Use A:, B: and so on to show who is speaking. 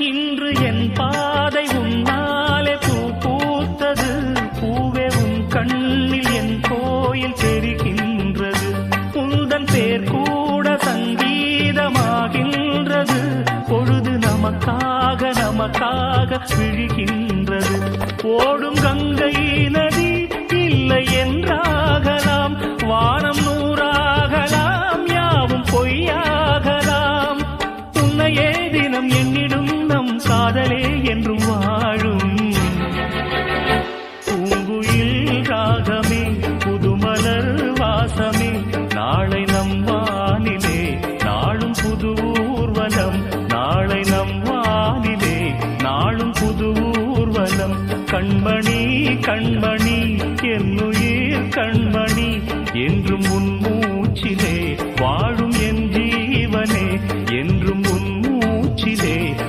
A: இன்று என் பாதை உன்னாலே பூ பூத்தது. பூவே உன் கண்ணில் என் கோயில் தெரிகின்றது. உந்தன் பேர் கூட சங்கீதமாகின்றது. பொழுது நமக்காக நமக்காக விழுகின்றது. ஓடும் கங்கை நதி இல்லை என்றாகலாம். வானம் நூறாகலாம், யாவும் பொய்யாகலாம். உன்னையே தினம் எண்ணிடும் நம் காதலே என்றும் வாழும். பூங்குயில் ராகமே, புதுமலர் வாசமே, நாளை நம் வானிலே நாளும் புது ஊர்வலம். நாளை நம் வானிலே நாளும் புது ஊர்வலம். கண்மணி கண்மணி